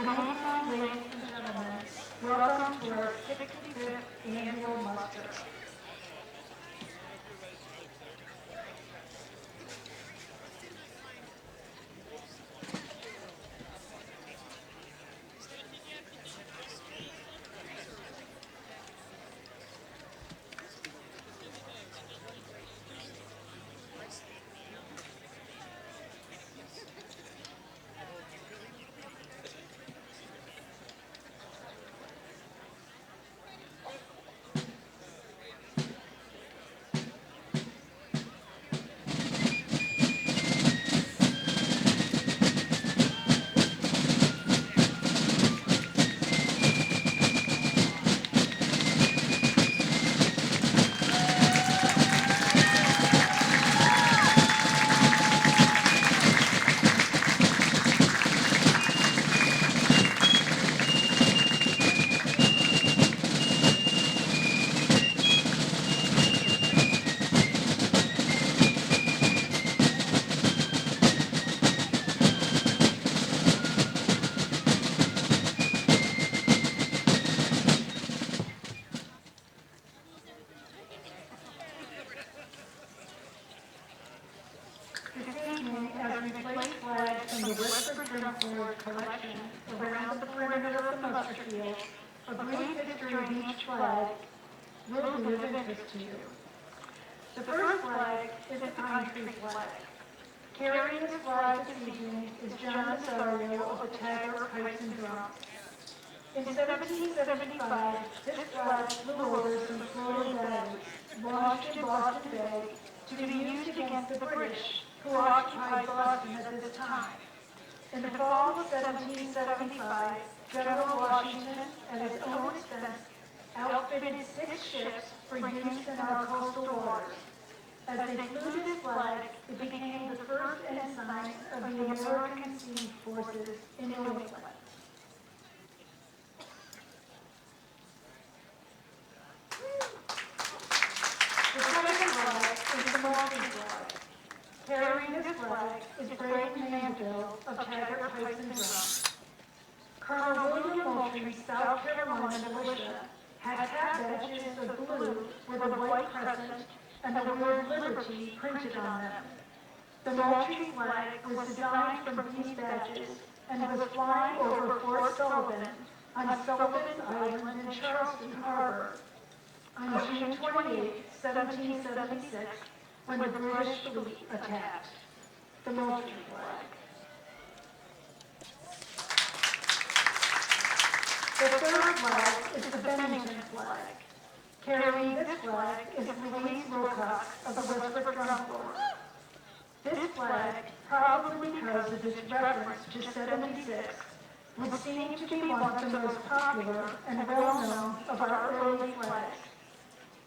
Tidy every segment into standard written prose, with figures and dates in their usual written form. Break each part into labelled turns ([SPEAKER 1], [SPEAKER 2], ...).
[SPEAKER 1] evening, ladies and gentlemen. Welcome to our 65th annual muster. This evening, as we place flags from the Westbrook collection around the perimeter of the muster field, a brief history of each flag will be of interest to you. The first flag is the pine tree flag. Carrying this flag this evening is John Nazario of the Taggart Pipes and Drums. In 1775, this flag flew over some Florida batteries, launched in Boston Bay, to be used against the British, who occupied Boston at this time. In the fall of 1775, General Washington, at his own expense, outfitted 6 ships for use in our coastal waters. As they flew this flag, it became the first ensign of the American Sea Forces in New England. The second flag is the Maltese flag. Carrying this flag is Braden Manville of Taggart Pipes and Drums. Colonel William Moultrie, South Carolina militia, had cap badges of blue with a white crescent and the word Liberty printed on them. The Moultrie flag was designed from these badges and was flying over Fort Sullivan on Sullivan's Island in Charleston Harbor on June 28, 1776, when the British fleet attacked. The Moultrie flag. The third flag is the Bennington flag. Carrying this flag is Louise Wilcox of the Westbrook Drum Corps. This flag, probably because of its reference to 76, would seem to be one of the most popular and well-known of our early flags.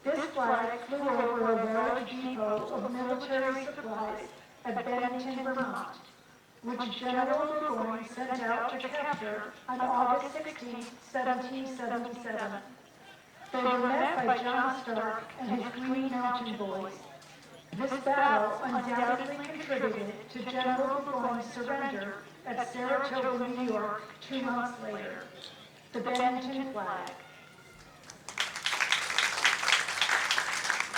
[SPEAKER 1] This flag flew over a large depot of military supplies at Bennington, Vermont, which General Burgoyne sent out to capture on August 16, 1777. They were met by John Stark and his Green Mountain Boys. This battle undoubtedly contributed to General Burgoyne's surrender at Saratoga, New York, 2 months later. The Bennington flag.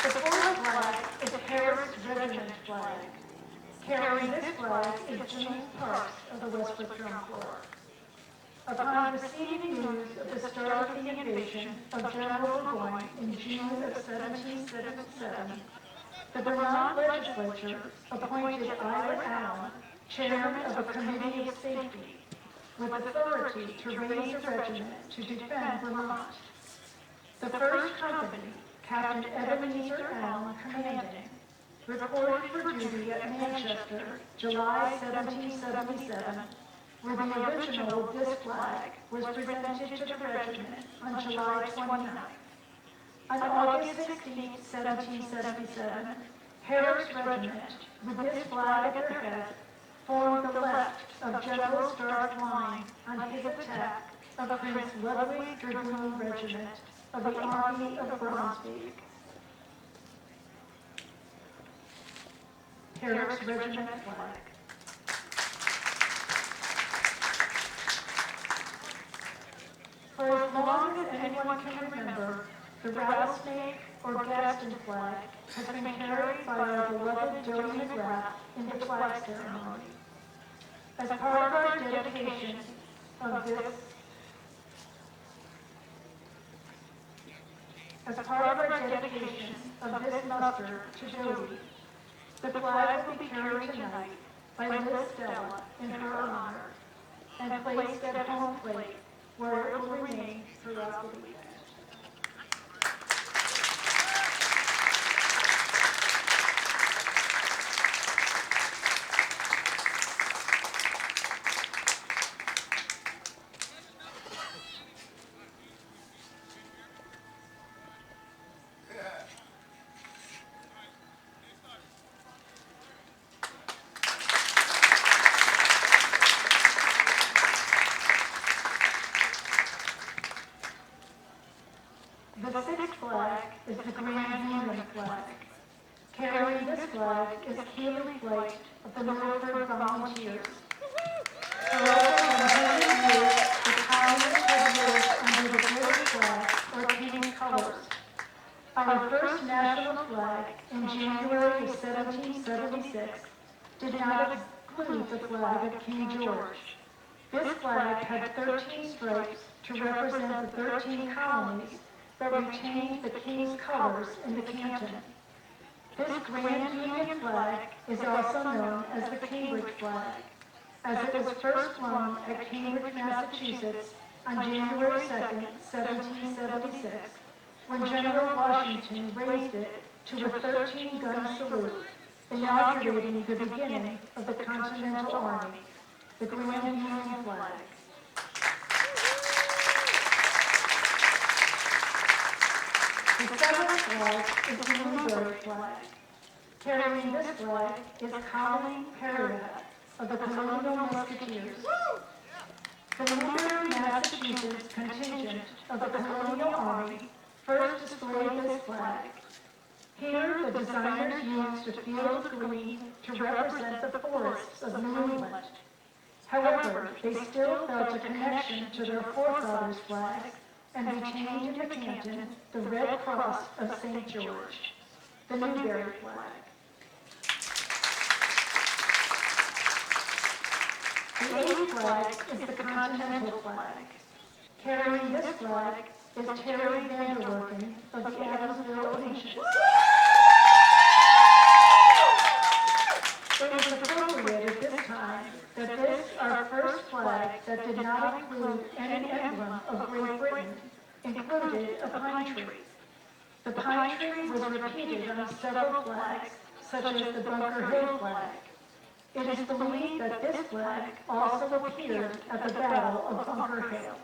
[SPEAKER 1] The fourth flag is the Paris Regiment flag. Carrying this flag is James Parks of the Westbrook Drum Corps. Upon receiving news of the start of the invasion of General Burgoyne in June of 1777, the Vermont legislature appointed Ira Allen chairman of a committee of safety with authority to raise a regiment to defend Vermont. The first company, Captain Ebenezer Allen commanding, reported for duty at Manchester, July 1777, where the original of this flag was presented to the regiment on July 29. On August 16, 1777, Harris Regiment, with this flag at their head, formed the left of General Stark's line on his attack of Prince Ludwig Dragoon Regiment of the Army of Brunswick. Harris Regiment flag. anyone can remember, the rattlesnake or Gaston flag has been carried by our beloved Jody McGrath in the flag ceremony. As part of our dedication of this muster to Jody, the flag will be carried tonight by Liz Stella in her honor and placed at home plate where it will remain throughout the weekend. The sixth flag is the Grand Union flag. Carrying this flag is Keeley Flight of the Milford Volunteers. For over 100 years, the colonists have lived under the British flag or King's colors. Our first national flag in January of 1776 did not include the flag of King George. This flag had 13 stripes to represent the 13 colonies that retained the King's colors in the canton. This Grand Union flag is also known as the Cambridge flag, as it was first flown at Cambridge, Massachusetts on January 2, 1776, when General Washington raised it to a 13-gun salute, inaugurating the beginning of the Continental Army, the Grand Union flag. The seventh flag is the Newbury flag. Carrying this flag is Colleen Perriott of the Colonial Musketeers. The Newbury, Massachusetts contingent of the Colonial Army first displayed this flag. Here, the designers used a field of green to represent the forests of New England. However, they still felt a connection to their forefathers' flag and retained in the canton the Red Cross of St. George, the Newbury flag. The eighth flag is the Continental flag. Carrying this flag is Terry Vanderwerpen of the Adamsville Ancients. It was appropriate at this time that this, our first flag that did not include any emblem of Great Britain, included a pine tree. The pine tree was repeated on several flags, such as the Bunker Hill flag. It is believed that this flag also appeared at the Battle of Bunker Hill.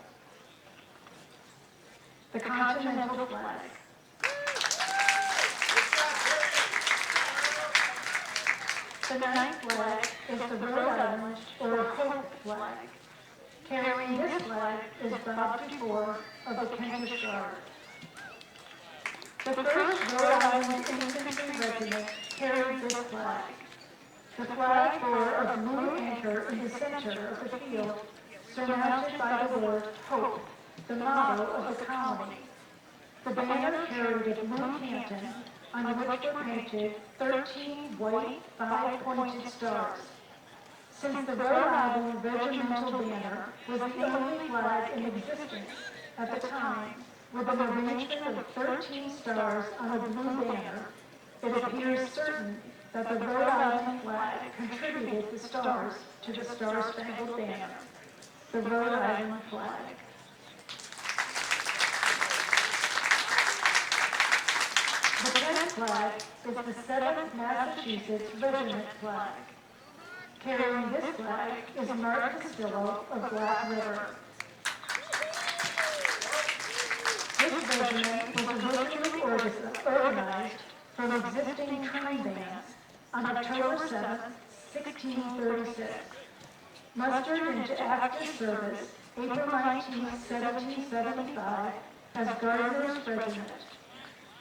[SPEAKER 1] The Continental flag. The ninth flag is the Rhode Island or Hope flag. Carrying this flag is Bob Dufour of the Kentish Guard. The 1st Rhode Island Infantry Regiment carried this flag. The flag bore a blue anchor in the center of the field, surmounted by the word Hope, the motto of the colony. The banner carried a blue canton on which were painted 13 white 5-pointed stars. Since the Rhode Island regimental banner was the only flag in existence at the time with an arrangement of 13 stars on a blue banner, it appears certain that the Rhode Island flag contributed the stars to the Star-Spangled Banner, the Rhode Island flag. The 10th flag is the 7th Massachusetts Regiment flag. Carrying this flag is Mark Castillo of Black River. This regiment was originally organized from existing train bands on October 7, 1636. Mustered into active service April 19, 1775 as Gardner's Regiment.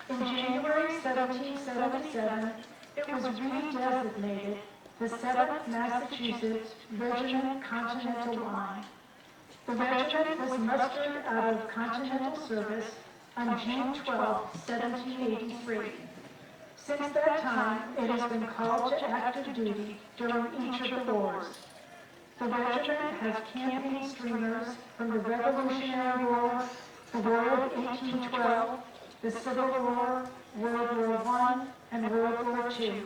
[SPEAKER 1] In January 1777, it was redesignated the 7th Massachusetts Regiment Continental Line. The regiment was mustered out of Continental service on June 12, 1783. Since that time, it has been called to active duty during each of the wars. The regiment has campaign streamers from the Revolutionary War, the War of 1812, the Civil War, World War I, and World War II,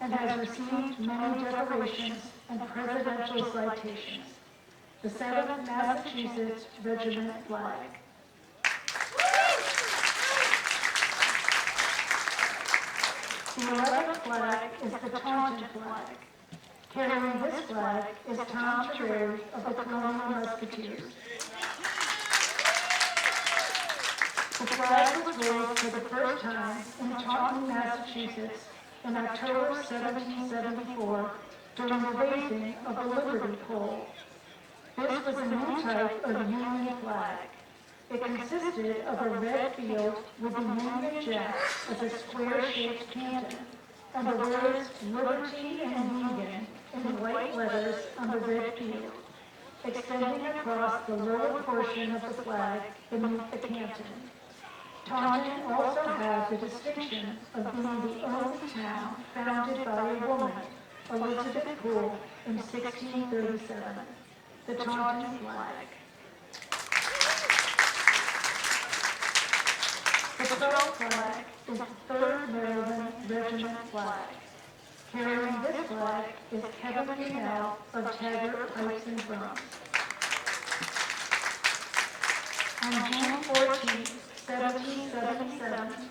[SPEAKER 1] and has received many decorations and presidential citations. The 7th Massachusetts Regiment Flag. The 11th flag is the Taunton flag. Carrying this flag is Tom Terreri of the Colonial Musketeers. The flag was raised for the first time in Taunton, Massachusetts in October 1774 during the raising of the Liberty Pole. This was a new type of Union flag. It consisted of a red field with the Union Jack as a square-shaped canton, and the words Liberty and Union in white letters on the red field, extending across the lower portion of the flag beneath the canton. Taunton also had the distinction of being the only town founded by a woman, Elizabeth Poole, in 1637. The Taunton flag. The 12th flag is the 3rd Maryland Regiment flag. Carrying this flag is Kevin Grinnell of Taggart Pipes and Drums. On June 14, 1777,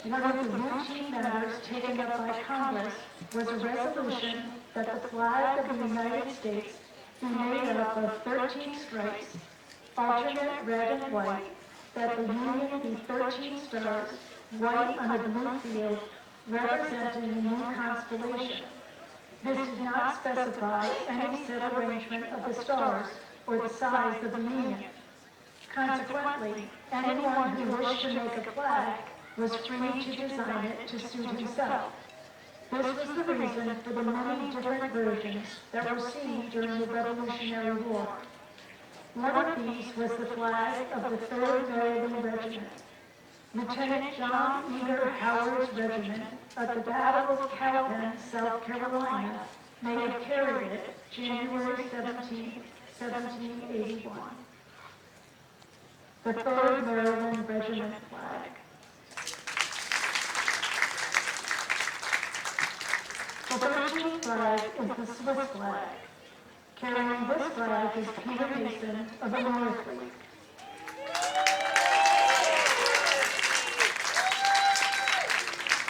[SPEAKER 1] one of the routine matters taken up by Congress was a resolution that the flag of the United States be made up of 13 stripes, alternate red and white, that the Union be 13 stars, white on a blue field, representing the new constellation. This did not specify any set arrangement of the stars or the size of the Union. Consequently, anyone who wished to make a flag was free to design it to suit himself. This was the reason for the many different versions that were seen during the Revolutionary War. One of these was the flag of the 3rd Maryland Regiment. Lieutenant John Eager Howard's regiment at the Battle of Cowpen, South Carolina, may have carried it January 17, 1781. The 3rd Maryland Regiment flag. The 13th flag is the Swiss flag. Carrying this flag is Peter Mason of the North League.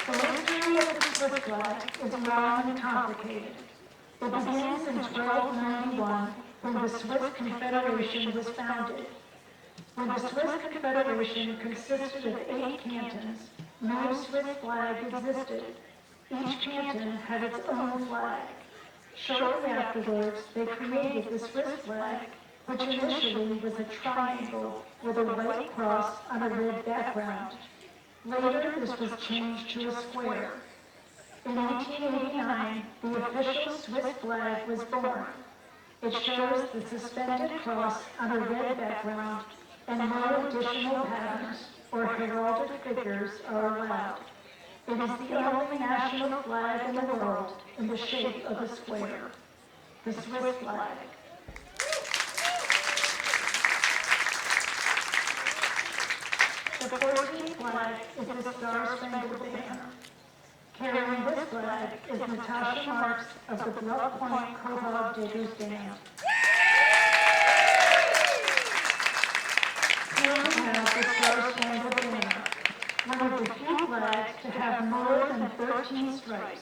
[SPEAKER 1] The history of the Swiss flag is long and complicated. It begins in 1291 when the Swiss Confederation was founded. When the Swiss Confederation consisted of 8 cantons, no Swiss flag existed. Each canton had its own flag. Shortly afterwards, they created the Swiss flag, which initially was a triangle with a white cross on a red background. Later, this was changed to a square. In 1889, the official Swiss flag was born. It shows the suspended cross on a red background, and no additional patterns or heraldic figures are allowed. It is the only national flag in the world in the shape of a square, the Swiss flag. The 14th flag is the Star-Spangled Banner. Carrying this flag is Natasha Marks of the Bluff Point Quahog Diggers Band. Here we have the Star-Spangled Banner, one of the few flags to have more than 13 stripes,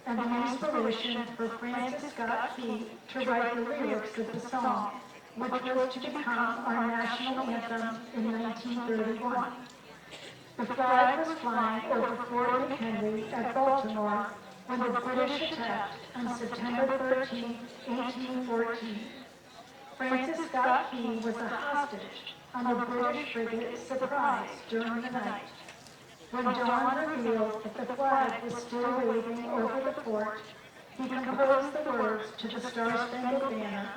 [SPEAKER 1] and the inspiration for Francis Scott Key to write the lyrics of the song, which was to become our national anthem in 1931. The flag was flying over Fort McHenry at Baltimore when the British attacked on September 13, 1814. Francis Scott Key was a hostage on the British frigate Surprise during the night. When dawn revealed that the flag was still waving over the fort, he composed the words to the Star-Spangled Banner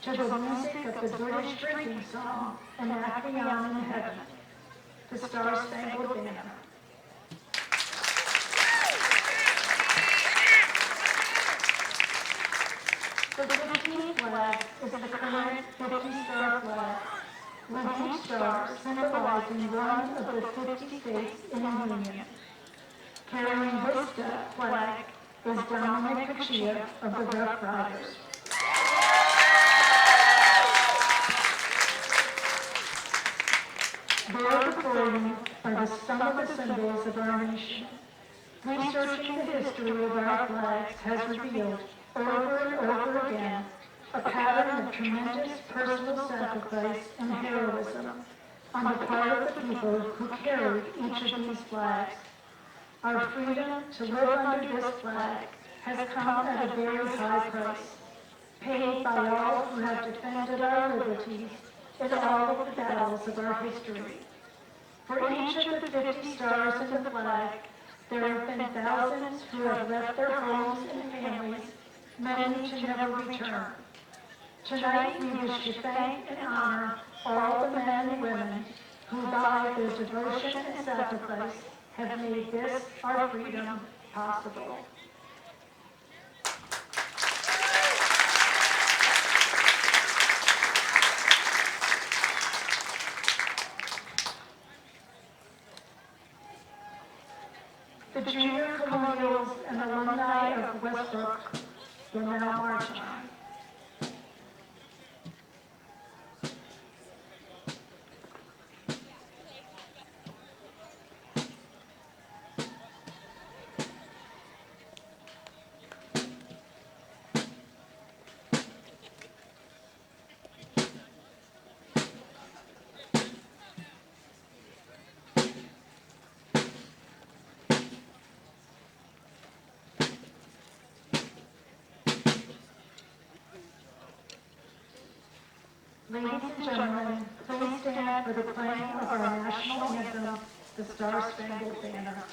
[SPEAKER 1] to the music of the British drinking song, An Aquion in Heaven, the Star-Spangled Banner. The 15th flag is the current 50-star flag, with each star symbolizing one of the 50 states in the Union. Carrying this flag is Dominic Pachia of the Rough Riders. There before you are some of the symbols of our nation. Researching the history of our flags has revealed, over and over again, a pattern of tremendous personal sacrifice and heroism on the part of the people who carried each of these flags. Our freedom to live under this flag has come at a very high price, paid by all who have defended our liberties in all of the battles of our history. For each of the 50 stars in the flag, there have been thousands who have left their homes and families, many to never return. Tonight we wish to thank and honor all the men and women who by their devotion and sacrifice have made this, our freedom, possible. The junior colonials and alumni of Westbrook will now march on. Ladies and gentlemen, please stand for the playing of our national anthem, the Star-Spangled Banner.